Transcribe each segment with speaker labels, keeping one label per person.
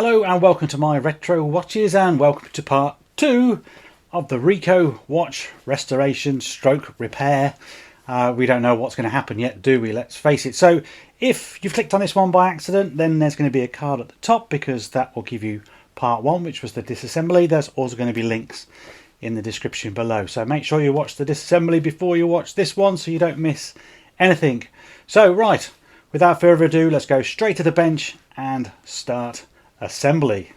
Speaker 1: Hello and welcome to my retro watches, and welcome to part 2 of the Ricoh watch restoration stroke repair. We don't know what's going to happen yet, do we? Let's face it. So if you've clicked on this one by accident, then there's going to be a card at the top because that will give you part 1, which was the disassembly. There's also going to be links in the description below, so make sure you watch the disassembly before you watch this one so you don't miss anything. So right, without further ado, let's go straight to the bench and start assembly.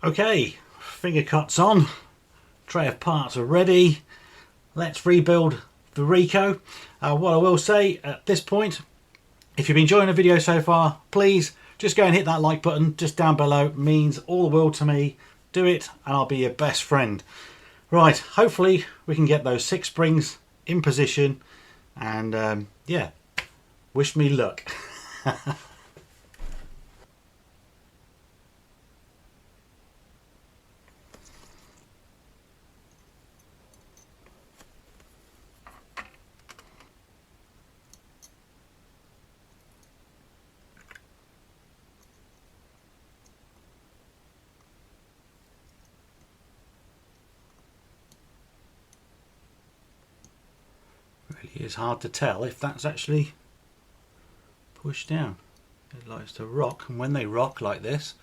Speaker 1: Okay, finger cuts on, tray of parts are ready. Let's rebuild the Ricoh. What I will say at this point, if you've been enjoying the video so far, please just go and hit that like button just down below. It means all the world to me. Do it and I'll be your best friend. Right, hopefully we can get those 6 springs in position, and yeah, wish me luck. Really is hard to tell if that's actually pushed down. It likes to rock, and when they rock like this,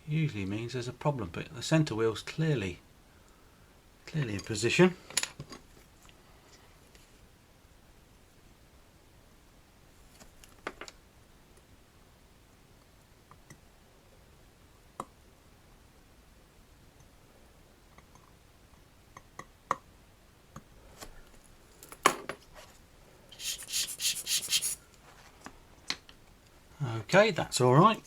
Speaker 1: usually means there's a problem, but the centre wheel's clearly in position. Okay, that's all right.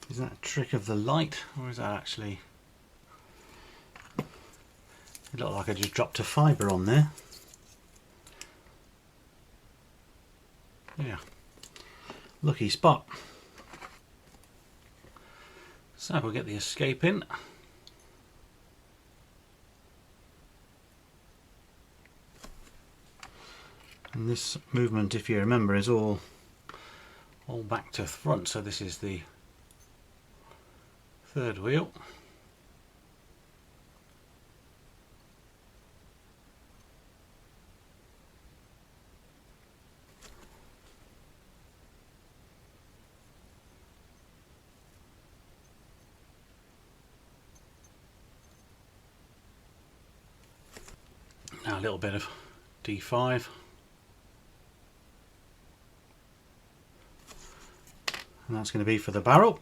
Speaker 1: Is that a trick of the light, or is that actually... It looked like I just dropped a fibre on there. Yeah, lucky spot. So we'll get the escape in. And this movement, if you remember, is all back to front, so this is the 3rd wheel. Now a little bit of D5. And that's going to be for the barrel.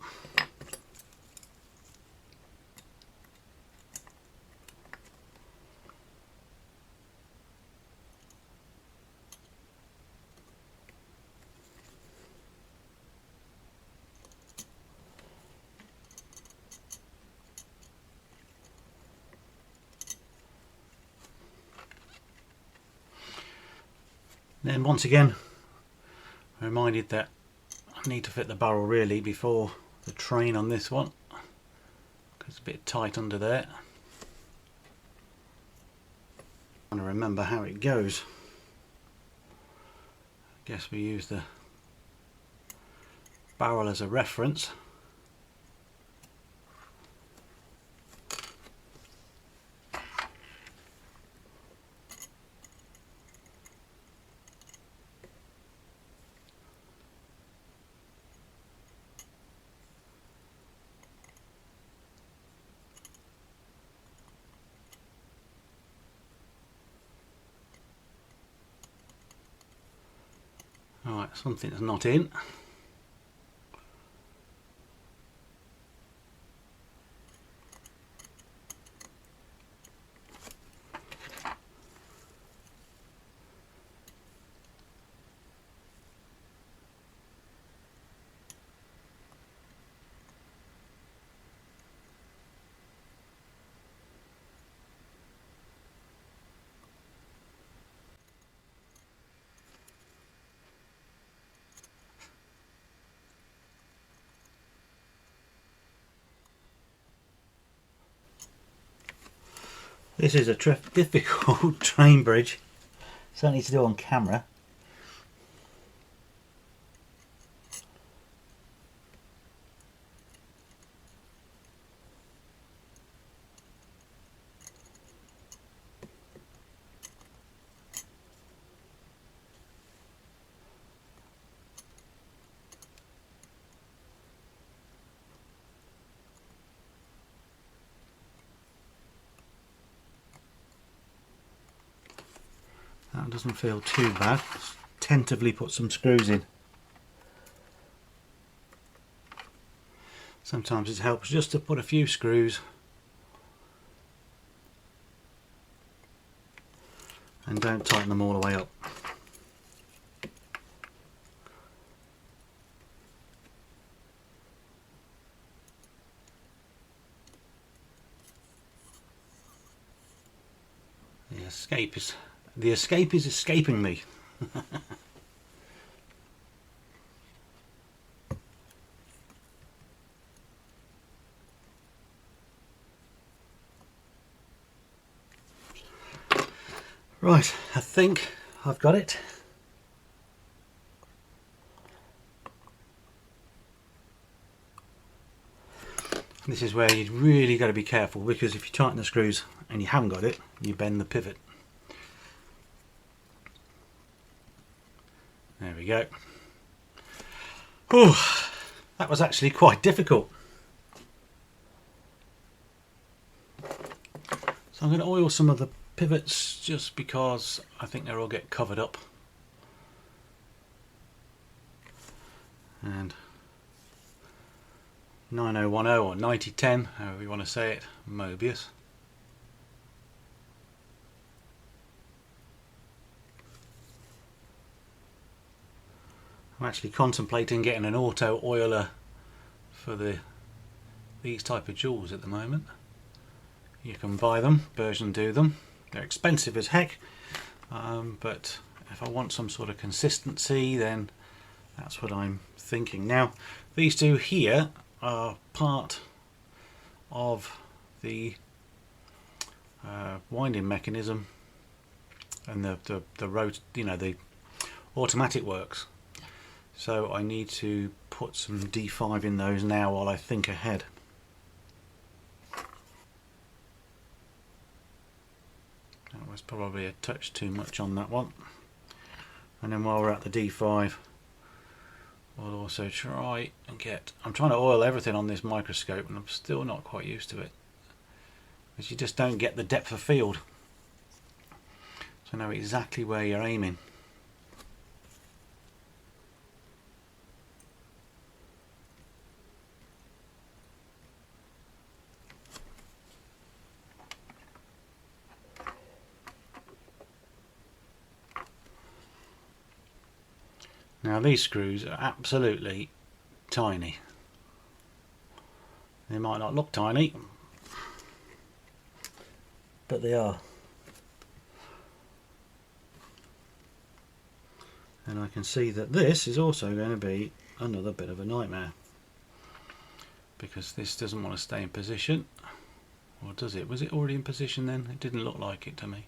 Speaker 1: Then once again, I'm reminded that I need to fit the barrel really before the train on this one, because it's a bit tight under there. I'm trying to remember how it goes. I guess we use the barrel as a reference. Right, something's not in. This is a difficult train bridge, certainly to do on camera. That doesn't feel too bad. Let's tentatively put some screws in. Sometimes it helps just to put a few screws and don't tighten them all the way up. The escape is escaping me. Right, I think I've got it. This is where you've really got to be careful, because if you tighten the screws and you haven't got it, you bend the pivot. There we go. Oh, that was actually quite difficult. So I'm going to oil some of the pivots just because I think they'll all get covered up. And 9010 or 9010, however you want to say it, Mobius. I'm actually contemplating getting an auto oiler for these type of jewels at the moment. You can buy them, Bergen do them. They're expensive as heck, but if I want some sort of consistency, then that's what I'm thinking. Now, these two here are part of the winding mechanism and the road, you know, the automatic works. So I need to put some D5 in those now while I think ahead. That was probably a touch too much on that one. And then while we're at the D5, we'll also try and get... I'm trying to oil everything on this microscope and I'm still not quite used to it, because you just don't get the depth of field. So know exactly where you're aiming. Now these screws are absolutely tiny. They might not look tiny, but they are. And I can see that this is also going to be another bit of a nightmare, because this doesn't want to stay in position. Or does it? Was it already in position then? It didn't look like it to me.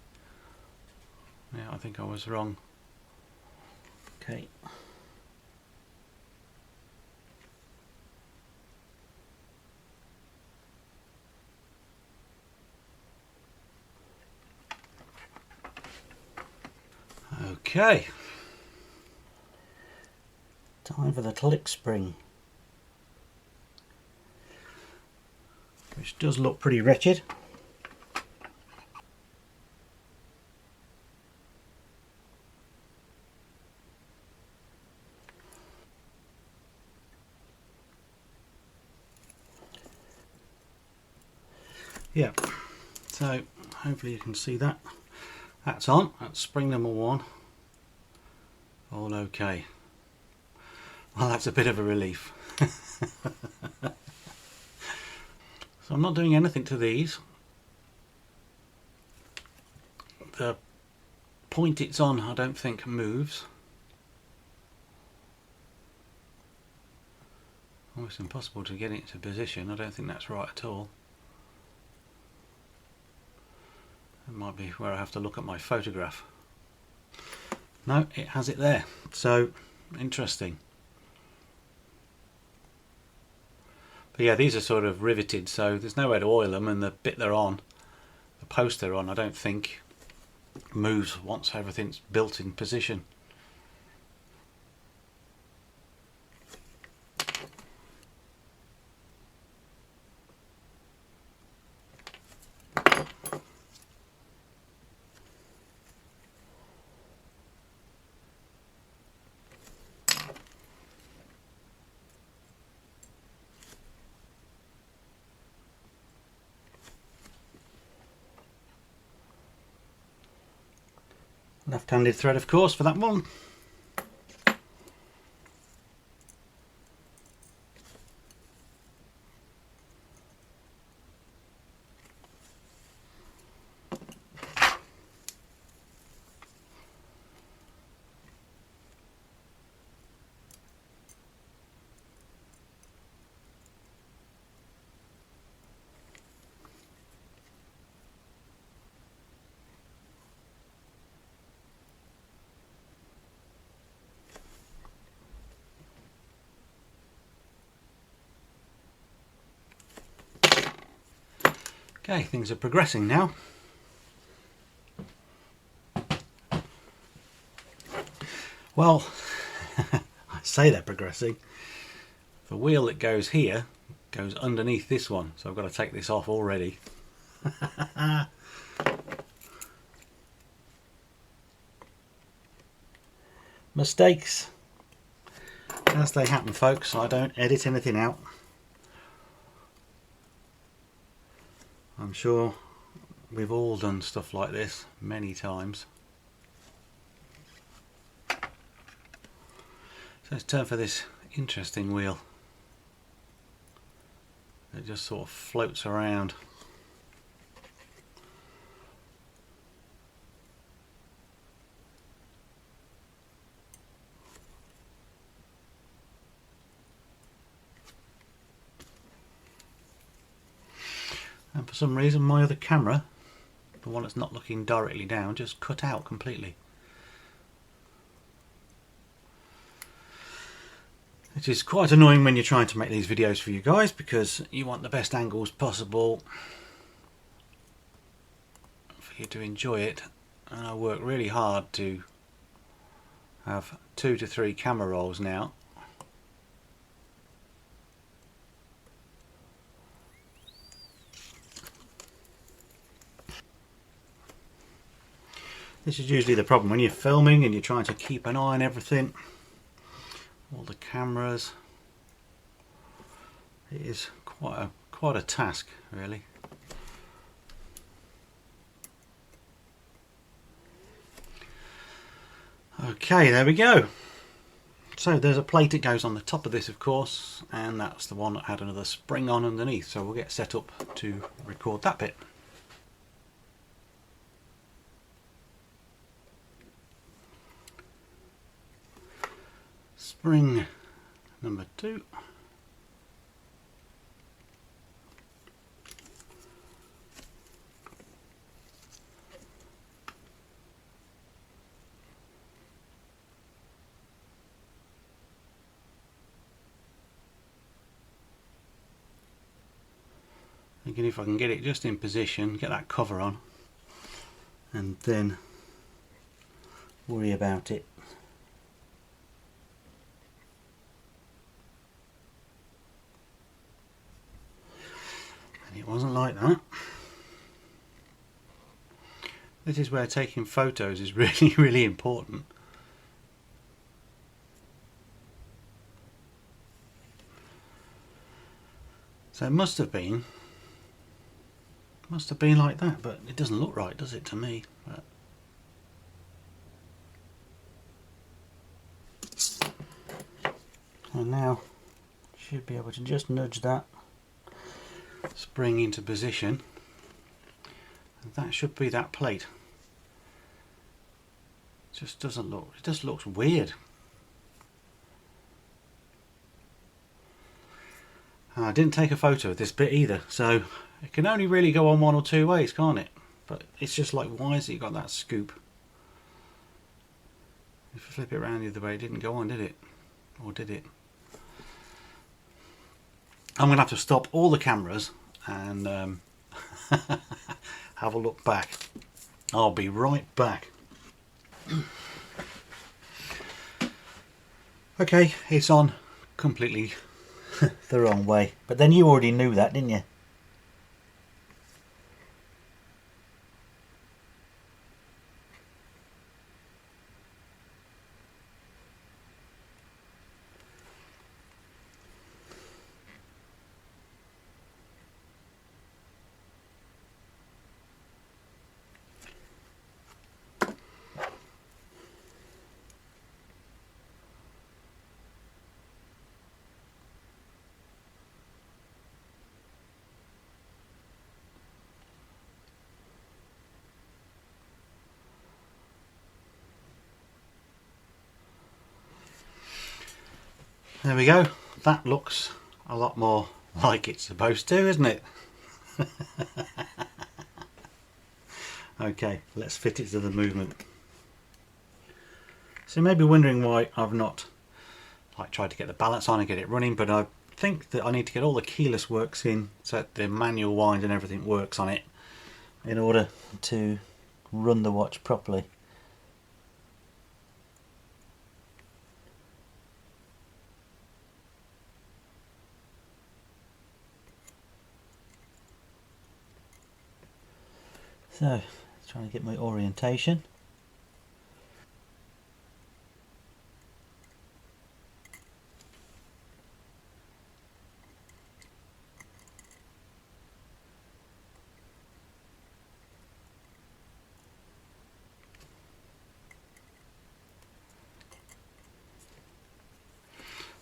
Speaker 1: Yeah, I think I was wrong. Okay. Okay. Time for the click spring, which does look pretty wretched. Yeah, so hopefully you can see that. That's on. That's spring number 1. All okay. Well, that's a bit of a relief. So I'm not doing anything to these. The point it's on I don't think moves. Almost impossible to get it into position. I don't think that's right at all. It might be where I have to look at my photograph. No, it has it there. So interesting. But yeah, these are sort of riveted, so there's nowhere to oil them, and the bit they're on, the post they're on, I don't think moves once everything's built in position. Left-handed thread, of course, for that one. Okay, things are progressing now. Well, I say they're progressing. The wheel that goes here goes underneath this one, so I've got to take this off already. Mistakes, as they happen, folks. I don't edit anything out. I'm sure we've all done stuff like this many times. So it's time for this interesting wheel. It just sort of floats around. And for some reason my other camera, the one that's not looking directly down, just cut out completely. It is quite annoying when you're trying to make these videos for you guys, because you want the best angles possible for you to enjoy it, and I work really hard to have 2 to 3 camera rolls now. This is usually the problem when you're filming and you're trying to keep an eye on everything, all the cameras. It is quite a task, really. Okay, there we go. So there's a plate that goes on the top of this, of course, and that's the one that had another spring on underneath, so we'll get set up to record that bit. Spring number 2. Thinking if I can get it just in position, get that cover on, and then worry about it. And it wasn't like that. This is where taking photos is really, really important. So it must have been Must have been like that, but it doesn't look right, does it, to me? But and now should be able to just nudge that spring into position, and that should be that plate. It just doesn't look, it just looks weird. I didn't take a photo of this bit either, so it can only really go on one or two ways, can't it? But it's just like, why has it got that scoop? If you flip it around the other way, it didn't go on, did it? Or did it? I'm going to have to stop all the cameras and have a look back. I'll be right back. Okay, it's on completely the wrong way. But then you already knew that, didn't you? There we go. That looks a lot more like it's supposed to, isn't it? Okay, let's fit it to the movement. So you may be wondering why I've not tried to get the balance on and get it running, but I think that I need to get all the keyless works in so that the manual wind and everything works on it in order to run the watch properly. So, trying to get my orientation.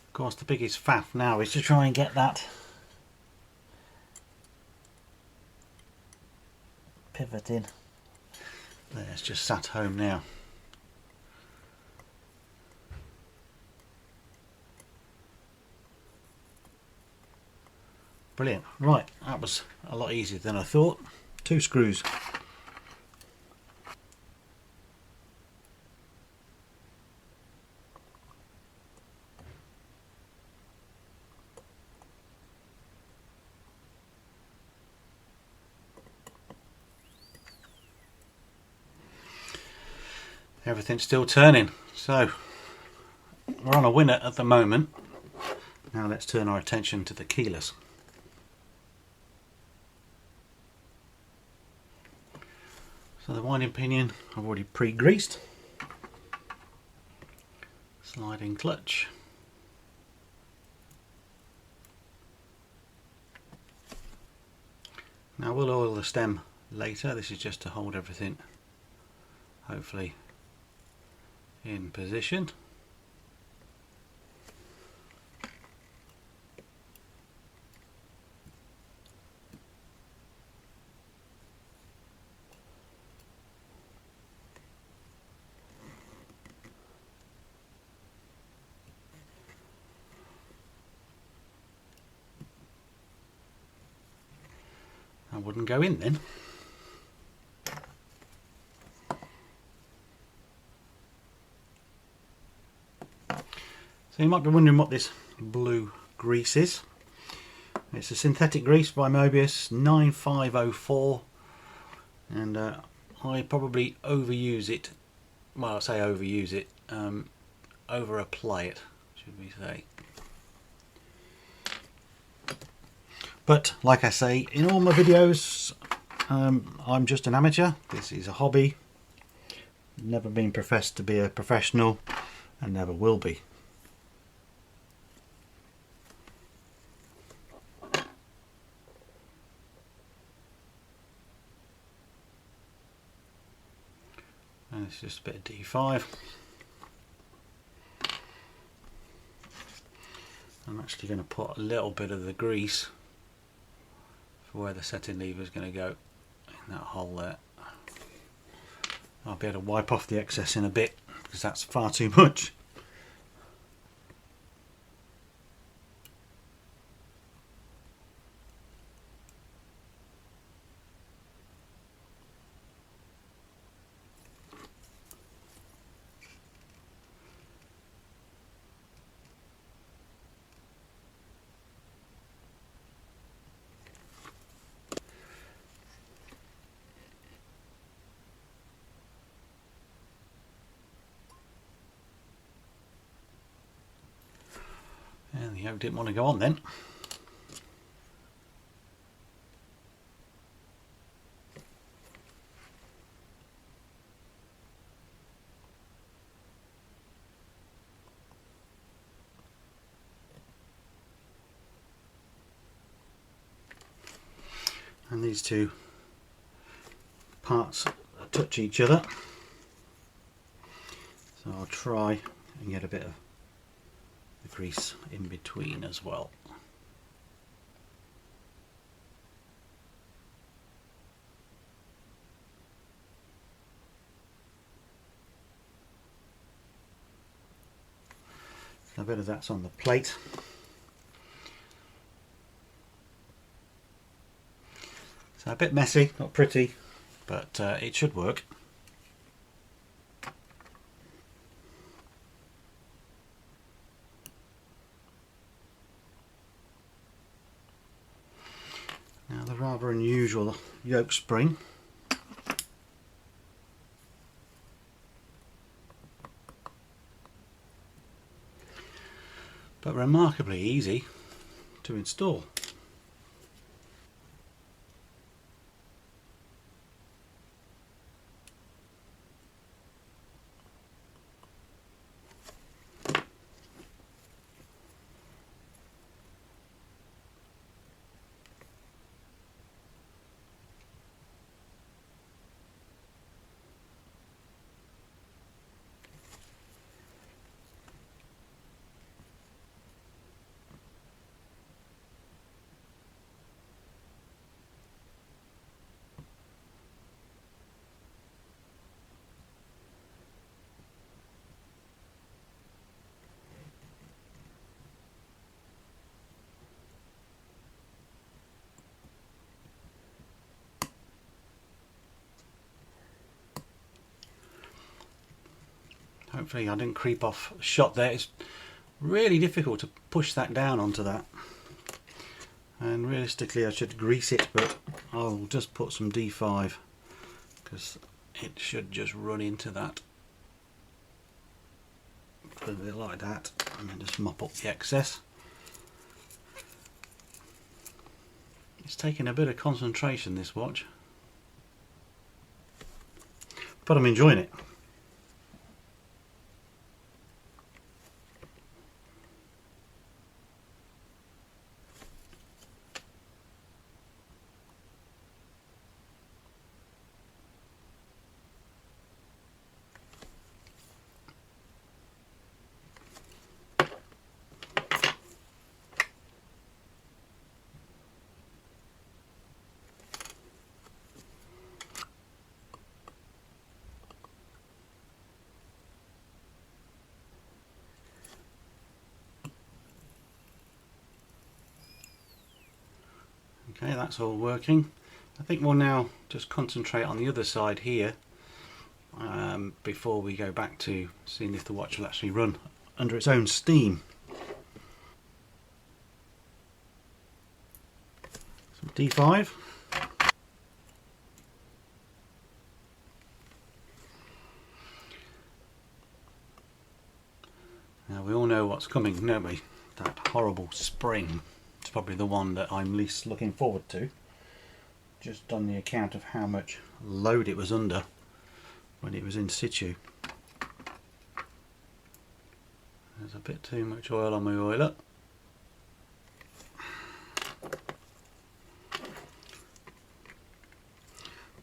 Speaker 1: Of course, the biggest faff now is to try and get that pivot in. There, it's just sat home now. Brilliant. Right, that was a lot easier than I thought. 2 screws. Everything's still turning, so we're on a winner at the moment. Now let's turn our attention to the keyless. So the winding pinion I've already pre-greased. Sliding clutch. Now we'll oil the stem later. This is just to hold everything hopefully in position. I wouldn't go in then. So you might be wondering what this blue grease is. It's a synthetic grease by Mobius 9504, and I probably overuse it. Well, I say overuse it, over apply it, should we say. But like I say, in all my videos, I'm just an amateur. This is a hobby. Never been professed to be a professional, and never will be. this is just a bit of D5. I'm actually going to put a little bit of the grease for where the setting lever is going to go in that hole there. I'll be able to wipe off the excess in a bit because that's far too much. And the yoke didn't want to go on then. And these two parts touch each other, so I'll try and get a bit of the grease in between as well. So a bit of that's on the plate. So a bit messy, not pretty, but it should work. Now the rather unusual yoke spring. But remarkably easy to install. Hopefully I didn't creep off shot there. It's really difficult to push that down onto that, and realistically I should grease it, but I'll just put some D5 because it should just run into that. Put a bit like that and then just mop up the excess. It's taking a bit of concentration, this watch, but I'm enjoying it. Okay, that's all working. I think we'll now just concentrate on the other side here before we go back to seeing if the watch will actually run under its own steam. Some D5. Now we all know what's coming, don't we? That horrible spring. It's probably the one that I'm least looking forward to, just on the account of how much load it was under when it was in situ. There's a bit too much oil on my oiler.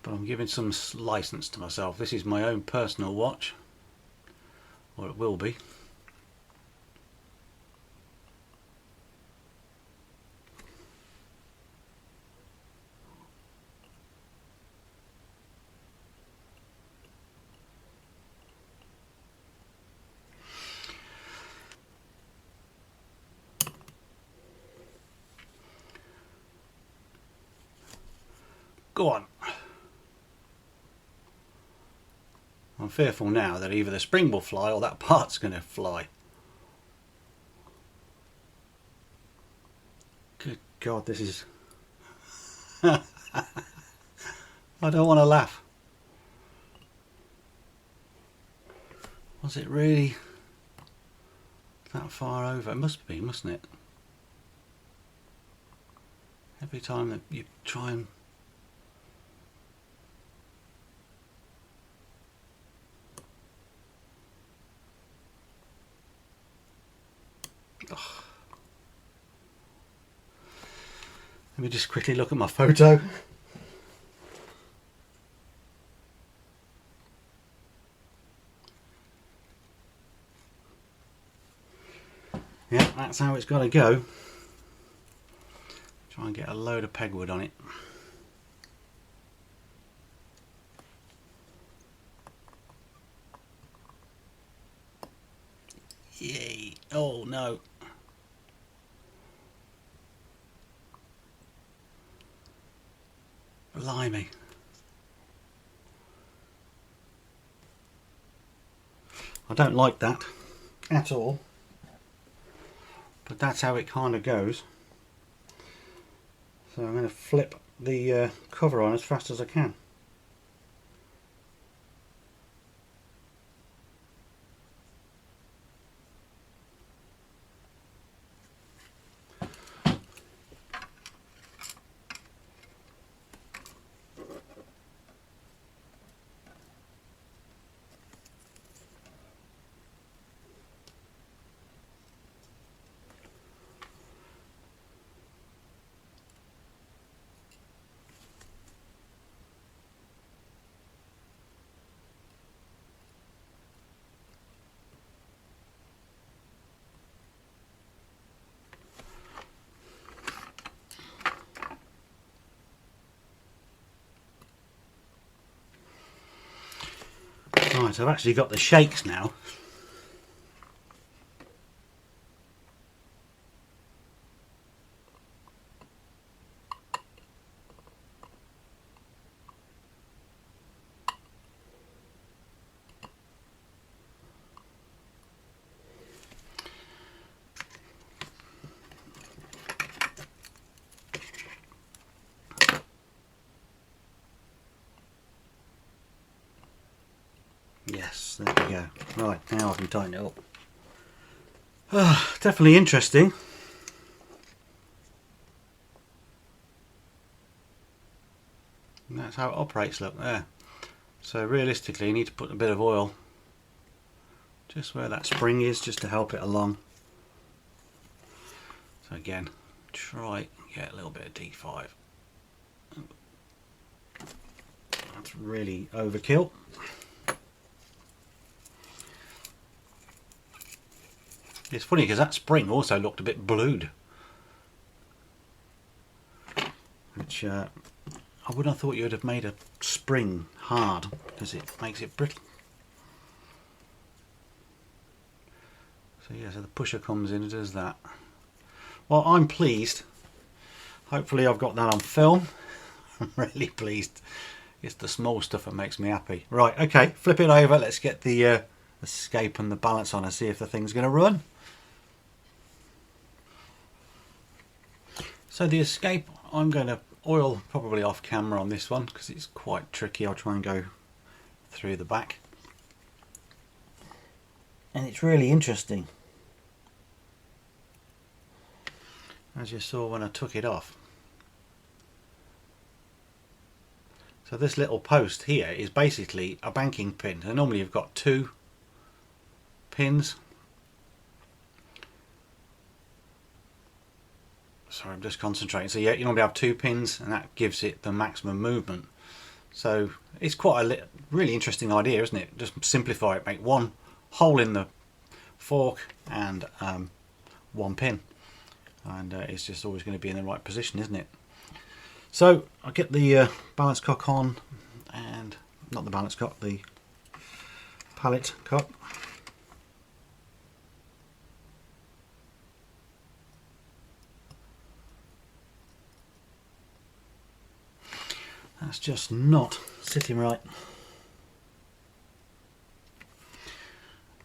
Speaker 1: but I'm giving some license to myself. This is my own personal watch, or it will be. Go on. I'm fearful now that either the spring will fly or that part's going to fly. Good God, this is... I don't want to laugh. Was it really that far over? It must be, mustn't it? Every time that you try and... Oh. Let me just quickly look at my photo. Yeah, that's how it's got to go. Try and get a load of pegwood on it. Yay! Oh no! Blimey! I don't like that at all, but that's how it kind of goes. So I'm going to flip the cover on as fast as I can. Right, I've actually got the shakes now. Yes, there we go. Right, now I can tighten it up. Definitely interesting. And that's how it operates, look there. So realistically you need to put a bit of oil just where that spring is, just to help it along. So again, try and get a little bit of D5. That's really overkill. It's funny because that spring also looked a bit blued, which I wouldn't have thought you would have made a spring hard because it makes it brittle. So yeah, so the pusher comes in and does that. Well, I'm pleased. Hopefully I've got that on film. I'm really pleased. It's the small stuff that makes me happy. Right, okay, flip it over. Let's get the escape and the balance on and see if the thing's going to run. So the escape, I'm going to oil probably off camera on this one because it's quite tricky. I'll try and go through the back. And it's really interesting. As you saw when I took it off. So this little post here is basically a banking pin. And normally you've got 2 pins. Sorry, I'm just concentrating. So yeah, you normally have 2 pins and that gives it the maximum movement. So it's quite a really interesting idea, isn't it? Just simplify it, make one hole in the fork and one pin, and it's just always going to be in the right position, isn't it? So I'll get the balance cock on, and not the balance cock, the pallet cock. That's just not sitting right.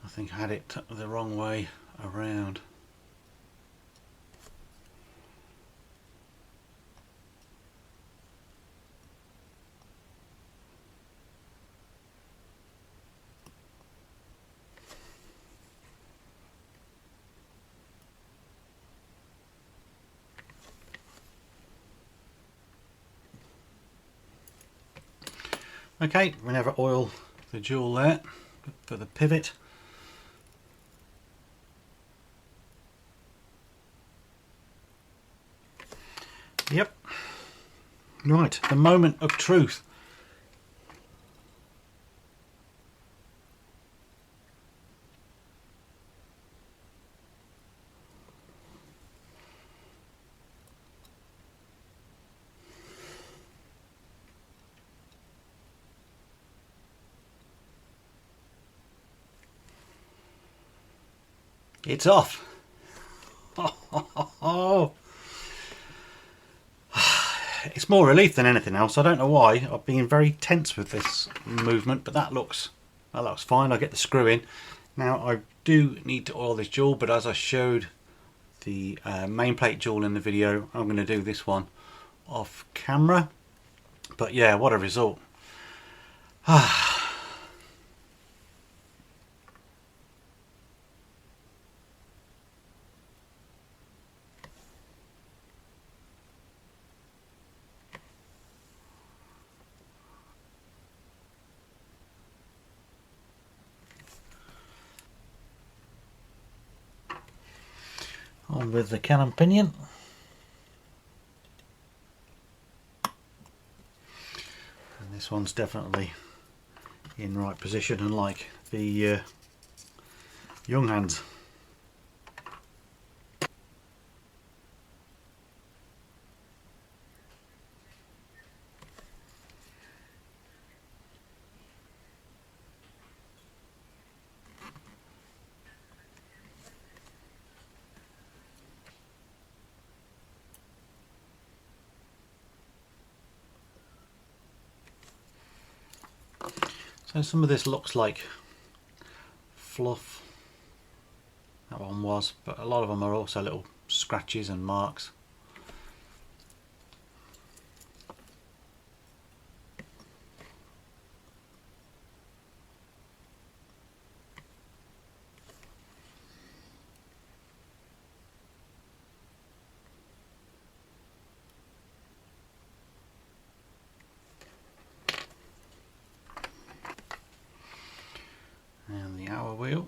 Speaker 1: I think I had it the wrong way around. Okay, we never oil the jewel there for the pivot. Yep. Right, the moment of truth. It's off. Oh. It's more relief than anything else. I don't know why. I've been very tense with this movement, but that looks fine. I'll get the screw in. Now I do need to oil this jewel, but as I showed the main plate jewel in the video, I'm going to do this one off camera. But yeah, what a result. On with the cannon pinion. And this one's definitely in right position, unlike the young hands. So some of this looks like fluff, that one was, but a lot of them are also little scratches and marks. And the hour wheel.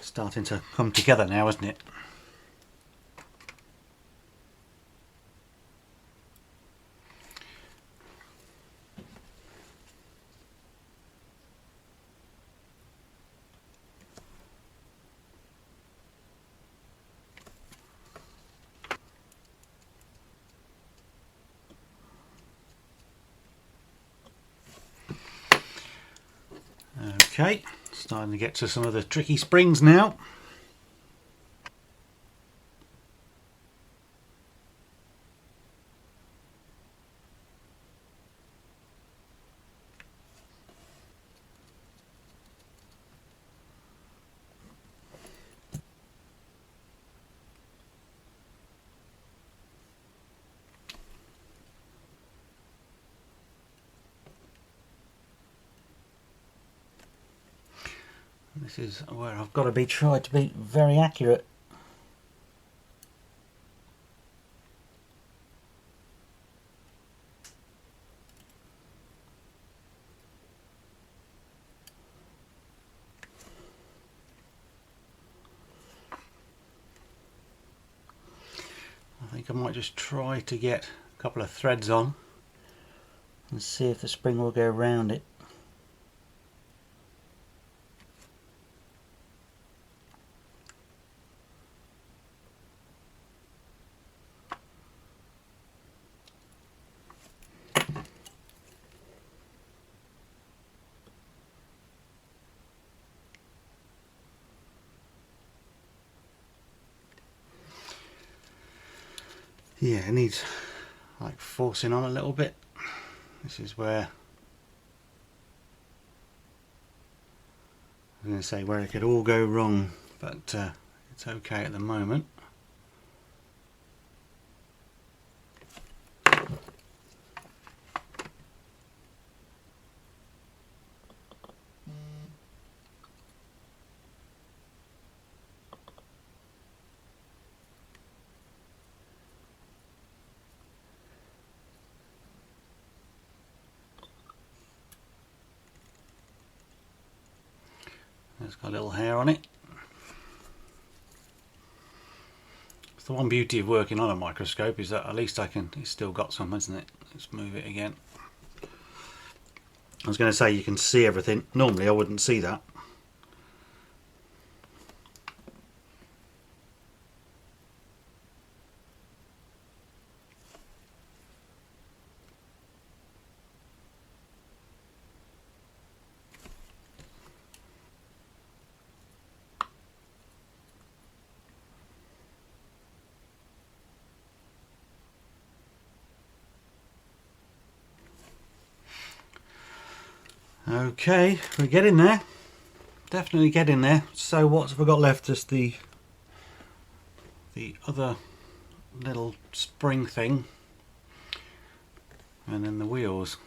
Speaker 1: Starting to come together now, isn't it? Okay, starting to get to some of the tricky springs now. This is where I've got to be tried to be very accurate. think I might just try to get a couple of threads on and see if the spring will go around it. Yeah, it needs like forcing on a little bit. This is where I'm going to say where it could all go wrong, but it's okay at the moment. It's got a little hair on it. It's the one beauty of working on a microscope, is that at least it's still got some, hasn't it? Let's move it again. I was going to say you can see everything. Normally I wouldn't see that. Okay, we're getting there. Definitely getting there. So what have I got left? Just the other little spring thing, and then the wheels.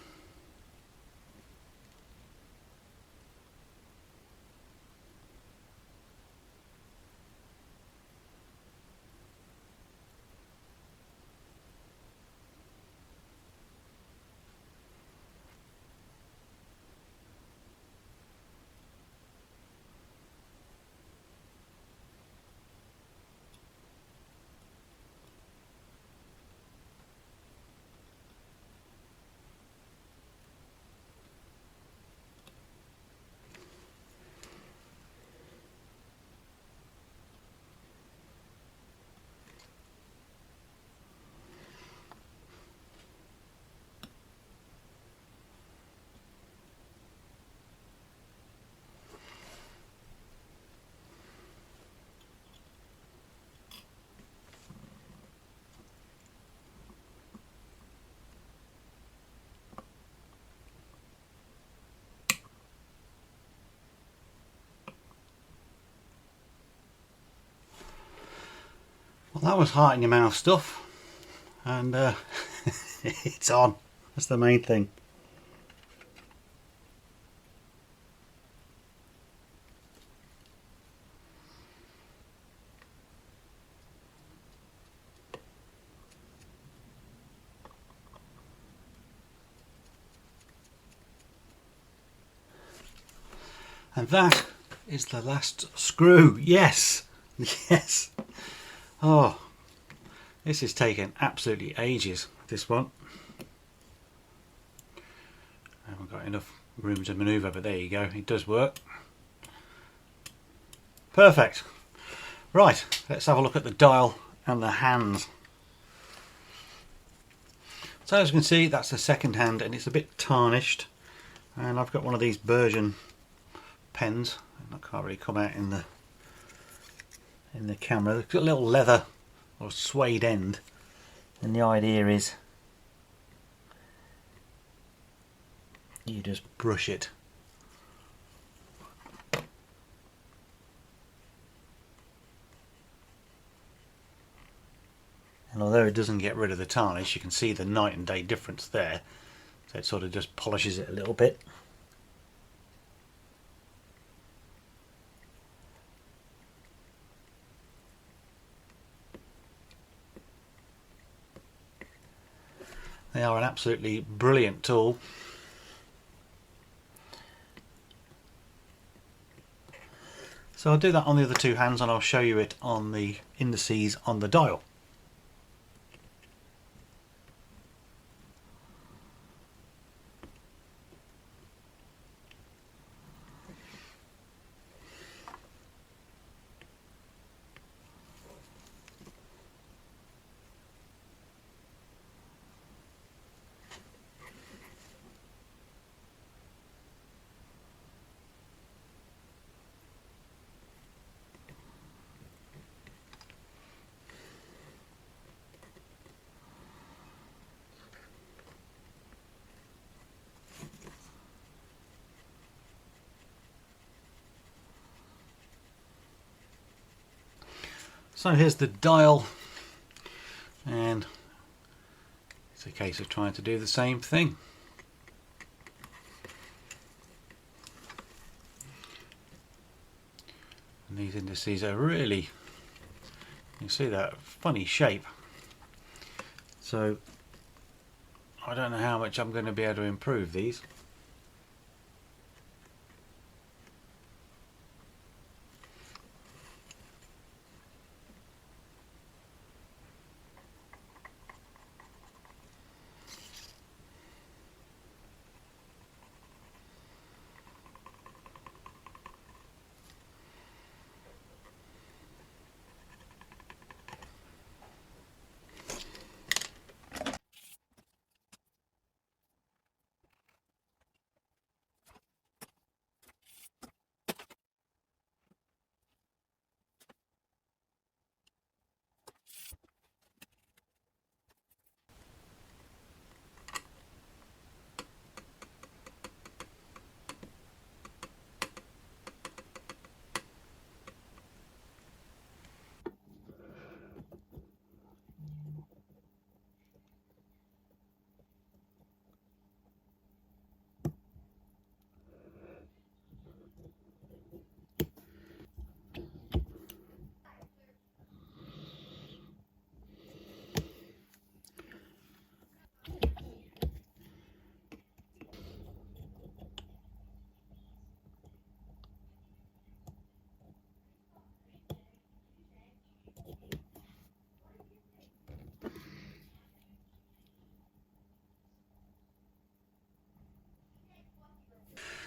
Speaker 1: Well, that was heart in your mouth stuff, and it's on. That's the main thing. And that is the last screw. Yes, yes. Oh, this is taking absolutely ages, this one. I haven't got enough room to manoeuvre, but there you go, it does work. Perfect. Right, let's have a look at the dial and the hands. So as you can see, that's the second hand, and it's a bit tarnished. And I've got one of these Bergen pens. That can't really come out in the camera. It's got a little leather or suede end, and the idea is you just brush it. And although it doesn't get rid of the tarnish, you can see the night and day difference there. So it sort of just polishes it a little bit. They are an absolutely brilliant tool. So I'll do that on the other two hands, and I'll show you it on the indices on the dial. So here's the dial, and it's a case of trying to do the same thing. And these indices are really, you see that funny shape. So I don't know how much I'm going to be able to improve these.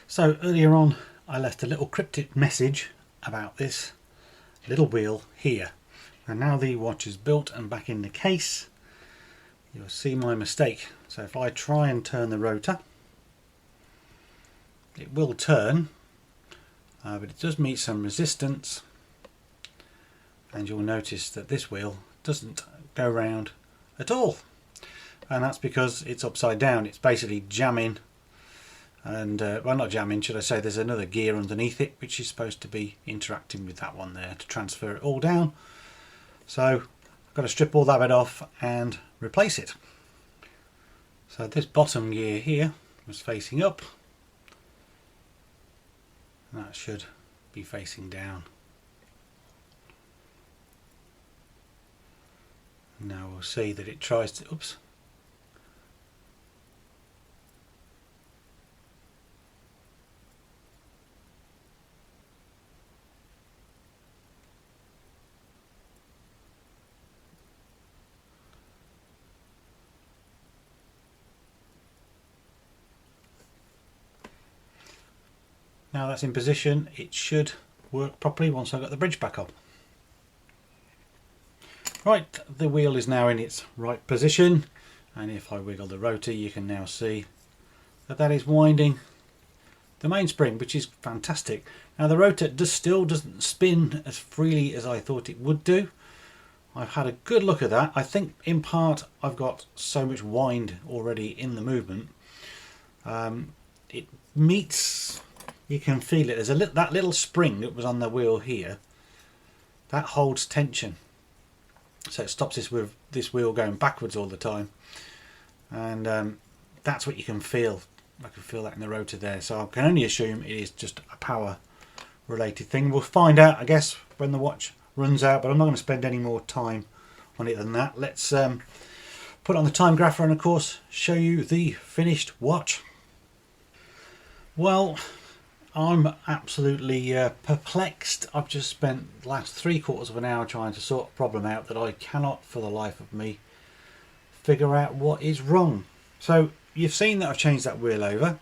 Speaker 1: So earlier on I left a little cryptic message about this little wheel here, and now the watch is built and back in the case, you'll see my mistake. So if I try and turn the rotor, it will turn, but it does meet some resistance, and you'll notice that this wheel doesn't go round at all, and that's because it's upside down. It's basically jamming, and well, not jamming, should I say. There's another gear underneath it which is supposed to be interacting with that one there to transfer it all down. So I've got to strip all that bit off and replace it. So this bottom gear here was facing up, and that should be facing down. Now we'll see that it tries to, oops. Now that's in position, it should work properly once I've got the bridge back on. Right, the wheel is now in its right position, and if I wiggle the rotor you can now see that that is winding the mainspring, which is fantastic. Now the rotor still doesn't spin as freely as I thought it would do. I've had a good look at that. I think in part I've got so much wind already in the movement. It meets, you can feel it. There's that little spring that was on the wheel here that holds tension, so it stops this wheel going backwards all the time, and that's what you can feel. I can feel that in the rotor there, so I can only assume it is just a power related thing. We'll find out, I guess, when the watch runs out, but I'm not going to spend any more time on it than that. Let's put on the Timegrapher and of course show you the finished watch. Well, I'm absolutely perplexed. I've just spent the last 3/4 of an hour trying to sort a problem out that I cannot for the life of me figure out what is wrong. So you've seen that I've changed that wheel over.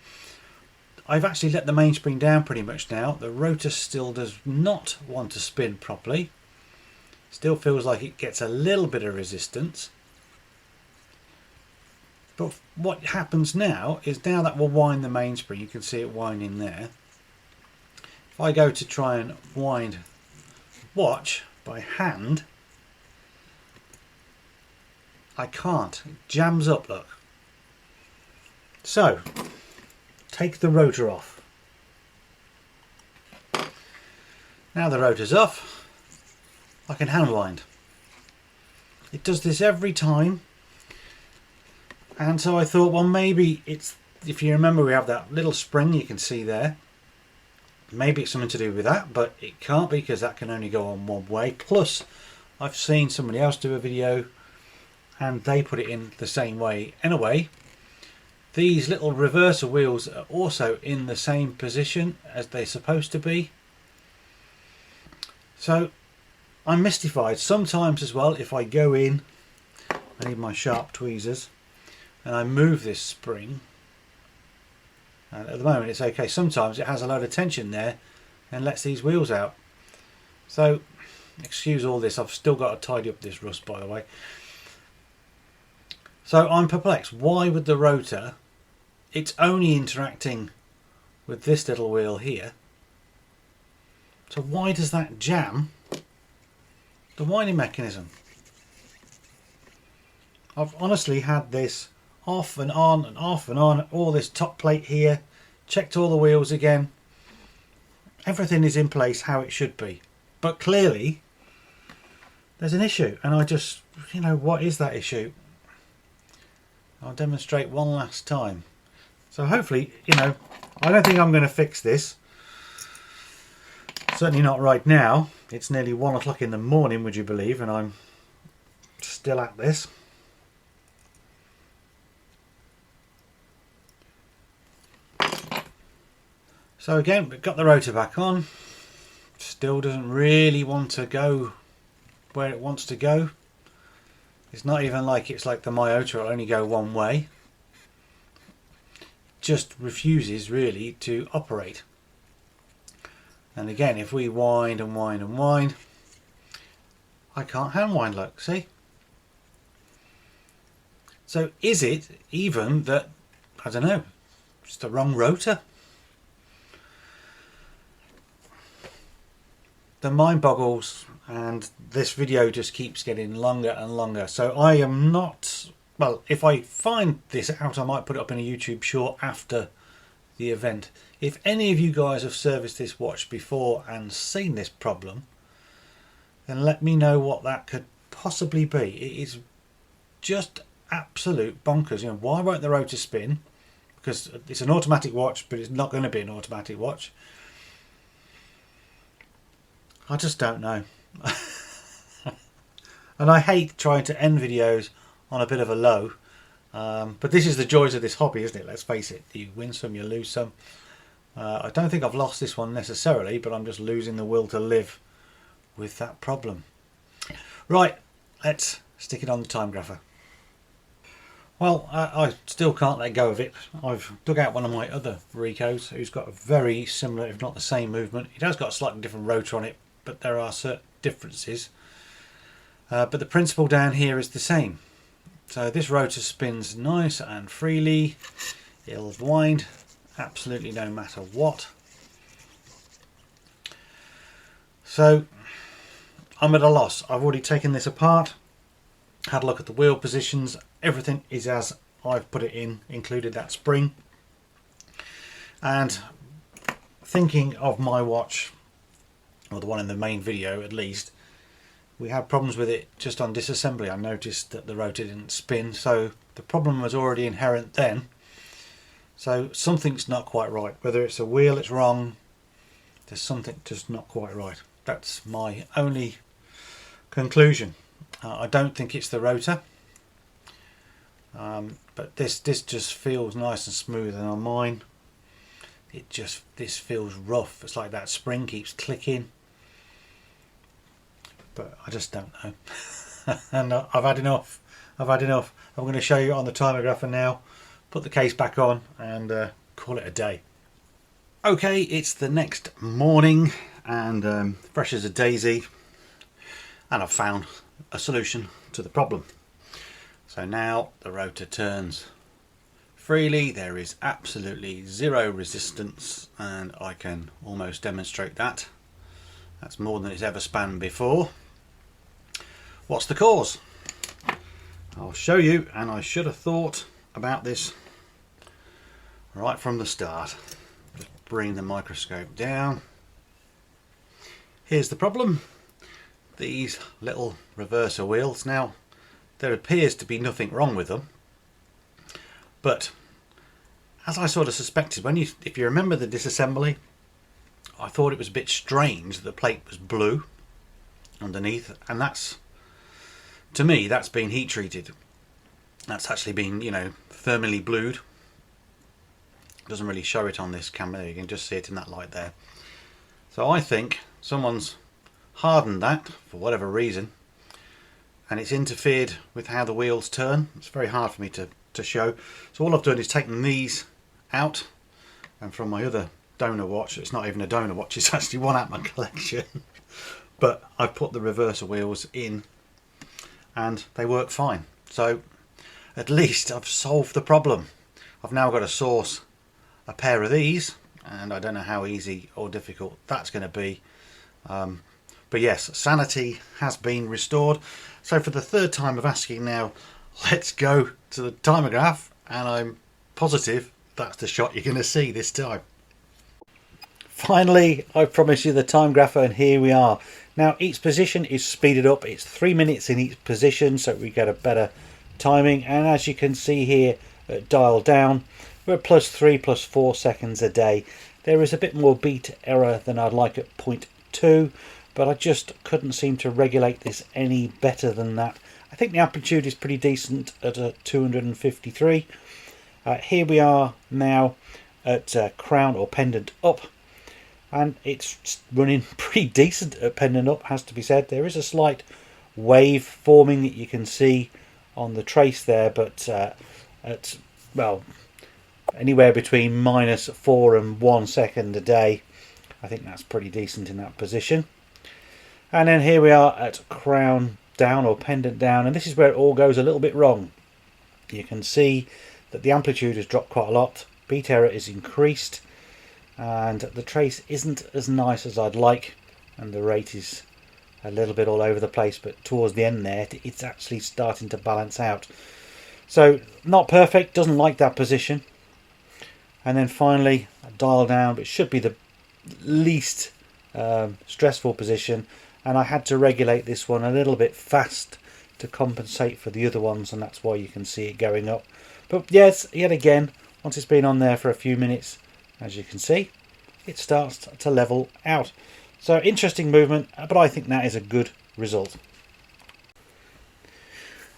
Speaker 1: I've actually let the mainspring down pretty much now. The rotor still does not want to spin properly. Still feels like it gets a little bit of resistance. But what happens now is, now that will wind the mainspring, you can see it winding there. If I go to try and wind watch by hand, I can't. It jams up, look. So take the rotor off. Now the rotor's off, I can hand wind. It does this every time. And so I thought, well, maybe it's, if you remember, we have that little spring you can see there. Maybe it's something to do with that, but it can't be, because that can only go on one way. Plus, I've seen somebody else do a video and they put it in the same way. Anyway, these little reverser wheels are also in the same position as they're supposed to be. So I'm mystified. Sometimes as well, if I go in, I need my sharp tweezers, and I move this spring, and at the moment it's okay. Sometimes it has a load of tension there and lets these wheels out. So excuse all this, I've still got to tidy up this rust, by the way. So I'm perplexed. Why would the rotor, it's only interacting with this little wheel here, so why does that jam the winding mechanism? I've honestly had this off and on and off and on, all this top plate here, checked all the wheels again, everything is in place how it should be, but clearly there's an issue, and I just, you know, what is that issue? I'll demonstrate one last time. So hopefully, you know, I don't think I'm going to fix this. Certainly not right now. It's nearly 1 o'clock in the morning, would you believe, and I'm still at this. So again, we've got the rotor back on. Still doesn't really want to go where it wants to go. It's not even like it's like the Myota, it'll only go one way. Just refuses really to operate. And again, if we wind and wind and wind, I can't hand wind, look, see? So is it even that, I don't know, it's the wrong rotor? The mind boggles, and this video just keeps getting longer and longer. So I am not, well, if I find this out, I might put it up in a YouTube short after the event. If any of you guys have serviced this watch before and seen this problem, then let me know what that could possibly be. It is just absolute bonkers. You know, why won't the rotor spin? Because it's an automatic watch, but it's not going to be an automatic watch. I just don't know. And I hate trying to end videos on a bit of a low. But this is the joys of this hobby, isn't it? Let's face it. You win some, you lose some. I don't think I've lost this one necessarily, but I'm just losing the will to live with that problem. Right, let's stick it on the Timegrapher. Well, I still can't let go of it. I've dug out one of my other Ricohs, who's got a very similar, if not the same movement. It has got a slightly different rotor on it, but there are certain differences. But the principle down here is the same. So this rotor spins nice and freely. It'll wind absolutely no matter what. So I'm at a loss. I've already taken this apart, had a look at the wheel positions. Everything is as I've put it in, included that spring. And thinking of my watch, or the one in the main video at least, we had problems with it just on disassembly. I noticed that the rotor didn't spin, so the problem was already inherent then. So something's not quite right. Whether it's a wheel that's wrong, there's something just not quite right. That's my only conclusion. I don't think it's the rotor, but this just feels nice and smooth, and on mine this feels rough. It's like that spring keeps clicking. But I just don't know. And I've had enough. I'm going to show you on the Timegrapher now, put the case back on, and call it a day. Okay, it's the next morning, and fresh as a daisy, and I've found a solution to the problem. So now the rotor turns freely. There is absolutely zero resistance, and I can almost demonstrate that. That's more than it's ever spanned before. What's the cause? I'll show you, and I should have thought about this right from the start. Just bring the microscope down. Here's the problem. these little reverser wheels. Now there appears to be nothing wrong with them, but as I sort of suspected, if you remember the disassembly, I thought it was a bit strange that the plate was blue underneath, and that's, to me, that's been heat treated. That's actually been, thermally blued. Doesn't really show it on this camera. You can just see it in that light there. So I think someone's hardened that for whatever reason, and it's interfered with how the wheels turn. It's very hard for me to show. So all I've done is taken these out, and from my other donor watch, it's not even a donor watch, it's actually one out my collection, but I've put the reverser wheels in and they work fine. So at least I've solved the problem. I've now got to source a pair of these, and I don't know how easy or difficult that's going to be. But yes, sanity has been restored. So for the third time of asking now, let's go to the timegraph, and I'm positive that's the shot you're going to see this time. Finally, I promise you the timegrapher, and here we are. Now each position is speeded up. It's 3 minutes in each position, so we get a better timing. And as you can see here, dial down, we're at +3, +4 seconds a day. There is a bit more beat error than I'd like at 0.2, but I just couldn't seem to regulate this any better than that. I think the amplitude is pretty decent at 253. Here we are now at crown or pendant up, and it's running pretty decent at pendant up, has to be said. There is a slight wave forming that you can see on the trace there, but at, well, anywhere between -4 and 1 second a day, I think that's pretty decent in that position. And then here we are at crown down or pendant down, and this is where it all goes a little bit wrong. You can see that the amplitude has dropped quite a lot, beat error is increased, and the trace isn't as nice as I'd like, and the rate is a little bit all over the place, but towards the end there it's actually starting to balance out. So not perfect, doesn't like that position. And then finally dial down, but it should be the least stressful position, and I had to regulate this one a little bit fast to compensate for the other ones, and that's why you can see it going up. But yes, yet again, once it's been on there for a few minutes, as you can see, it starts to level out. So interesting movement, but I think that is a good result.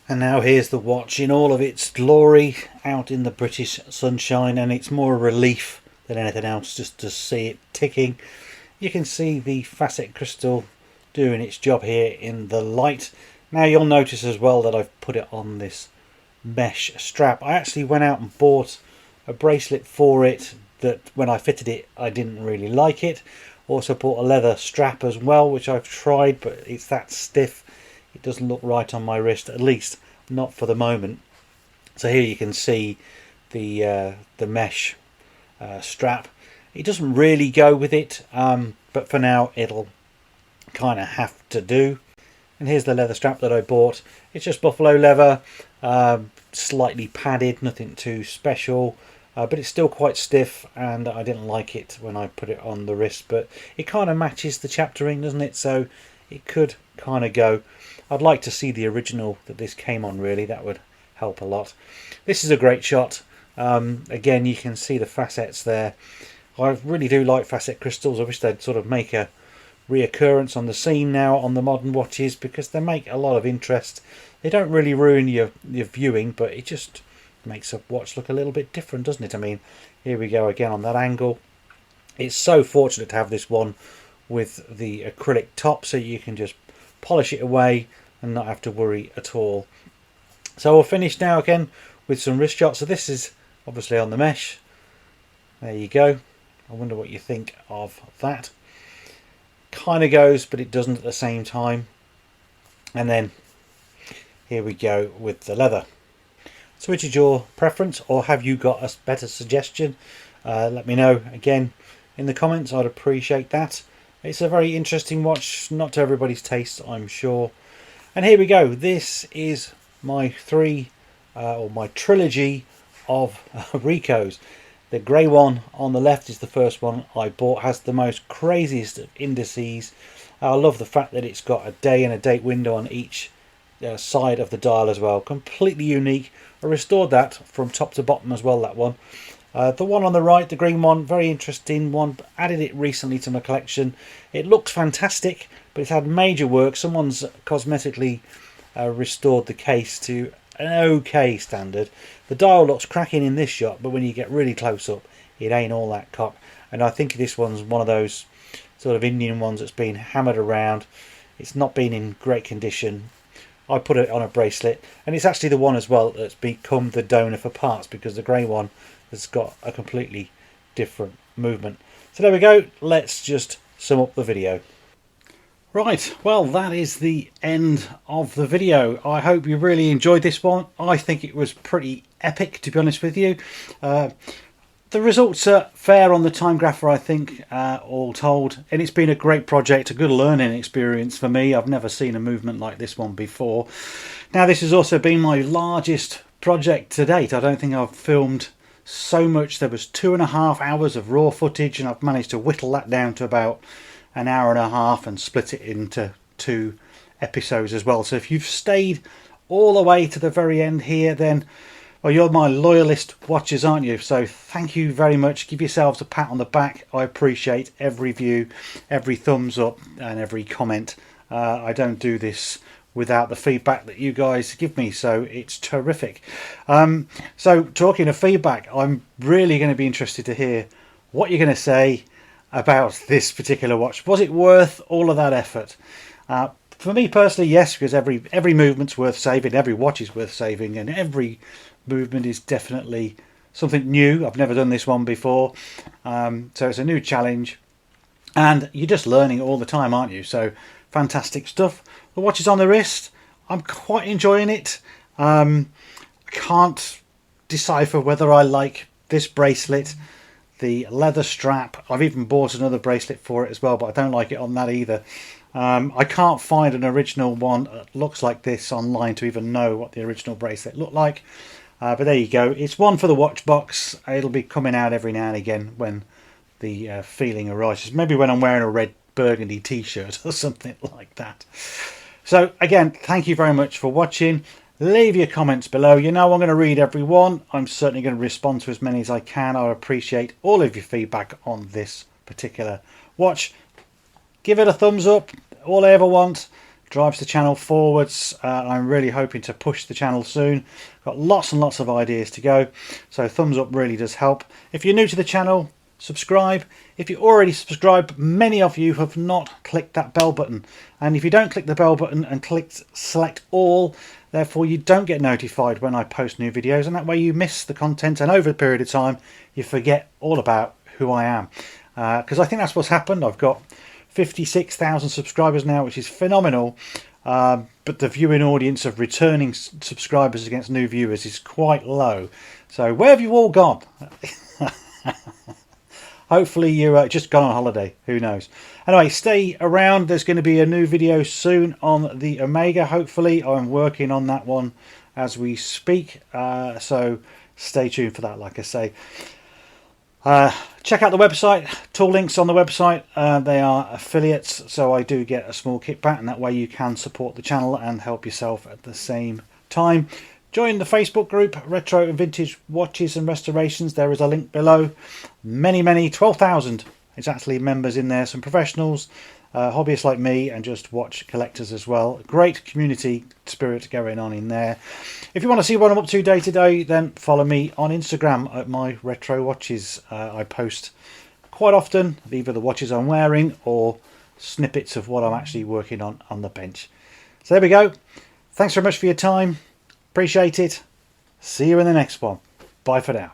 Speaker 1: And now here's the watch in all of its glory out in the British sunshine, and it's more a relief than anything else just to see it ticking. You can see the facet crystal doing its job here in the light. Now you'll notice as well that I've put it on this mesh strap. I actually went out and bought a bracelet for it that when I fitted it I didn't really like it. Also bought a leather strap as well, which I've tried, but it's that stiff. It doesn't look right on my wrist, at least not for the moment. So here you can see the mesh strap. It doesn't really go with it, but for now it'll kind of have to do. And here's the leather strap that I bought. It's just buffalo leather, slightly padded, nothing too special, but it's still quite stiff, and I didn't like it when I put it on the wrist, but it kind of matches the chapter ring, doesn't it? So it could kind of go. I'd like to see the original that this came on, really. That would help a lot. This is a great shot. Again, you can see the facets there. I really do like facet crystals. I wish they'd sort of make a reoccurrence on the scene now on the modern watches, because they make a lot of interest. They don't really ruin your viewing, but it just makes a watch look a little bit different, doesn't it? I mean, here we go again on that angle. It's so fortunate to have this one with the acrylic top, so you can just polish it away and not have to worry at all. So we'll finish now again with some wrist shots. So this is obviously on the mesh. There you go. I wonder what you think of that. Kind of goes, but it doesn't at the same time. And then here we go with the leather. So which is your preference, or have you got a better suggestion? Let me know again in the comments. I'd appreciate that. It's a very interesting watch, not to everybody's taste, I'm sure. And here we go. This is my my trilogy of Ricohs. The grey one on the left is the first one I bought. Has the most craziest of indices. I love the fact that it's got a day and a date window on each side of the dial as well. Completely unique. I restored that from top to bottom as well, that one. The one on the right, the green one, very interesting one. Added it recently to my collection. It looks fantastic, but it's had major work. Someone's cosmetically restored the case to an okay standard. The dial looks cracking in this shot, but when you get really close up, it ain't all that cock. And I think this one's one of those sort of Indian ones that's been hammered around. It's not been in great condition. I put it on a bracelet, and it's actually the one as well that's become the donor for parts, because the grey one has got a completely different movement. So there we go. Let's just sum up the video. Right, well, that is the end of the video. I hope you really enjoyed this one. I think it was pretty epic, to be honest with you. The results are fair on the Timegrapher, I think, all told. And it's been a great project, a good learning experience for me. I've never seen a movement like this one before. Now, this has also been my largest project to date. I don't think I've filmed so much. There was 2.5 hours of raw footage, and I've managed to whittle that down to about an hour and a half and split it into 2 episodes as well. So if you've stayed all the way to the very end here, then well, you're my loyalist watchers, aren't you? So thank you very much. Give yourselves a pat on the back. I appreciate every view, every thumbs up and every comment. I don't do this without the feedback that you guys give me, so it's terrific. So talking of feedback, I'm really going to be interested to hear what you're going to say about this particular watch. Was it worth all of that effort? For me personally, yes, because every movement's worth saving, every watch is worth saving, and every movement is definitely something new. I've never done this one before, so it's a new challenge, and you're just learning all the time, aren't you? So fantastic stuff. The watch is on the wrist. I'm quite enjoying it. I can't decipher whether I like this bracelet, the leather strap. I've even bought another bracelet for it as well, but I don't like it on that either. I can't find an original one that looks like this online to even know what the original bracelet looked like. But there you go. It's one for the watch box. It'll be coming out every now and again when the feeling arises. Maybe when I'm wearing a red burgundy t-shirt or something like that. So again, thank you very much for watching. Leave your comments below. You know I'm going to read every one. I'm certainly going to respond to as many as I can. I appreciate all of your feedback on this particular watch. Give it a thumbs up. All I ever want. Drives the channel forwards. I'm really hoping to push the channel soon. Got lots and lots of ideas to go, so thumbs up really does help. If you're new to the channel, subscribe. If you already subscribed, many of you have not clicked that bell button, and if you don't click the bell button and click select all, therefore you don't get notified when I post new videos, and that way you miss the content, and over a period of time you forget all about who I am, because I think that's what's happened. I've got 56,000 subscribers now, which is phenomenal, but the viewing audience of returning subscribers against new viewers is quite low. So where have you all gone? Hopefully you're just gone on holiday, who knows. Anyway, stay around. There's going to be a new video soon on the Omega. Hopefully I'm working on that one as we speak, so stay tuned for that, like I say. Check out the website. Tool links on the website. They are affiliates, so I do get a small kickback, and that way you can support the channel and help yourself at the same time. Join the Facebook group, Retro and Vintage Watches and Restorations. There is a link below. Many, 12,000 exactly members in there. Some professionals, hobbyists like me, and just watch collectors as well. Great community spirit going on in there. If you want to see what I'm up to day to day, then follow me on Instagram at my Retro Watches. I post quite often either the watches I'm wearing or snippets of what I'm actually working on the bench. So there we go. Thanks very much for your time. Appreciate it. See you in the next one. Bye for now.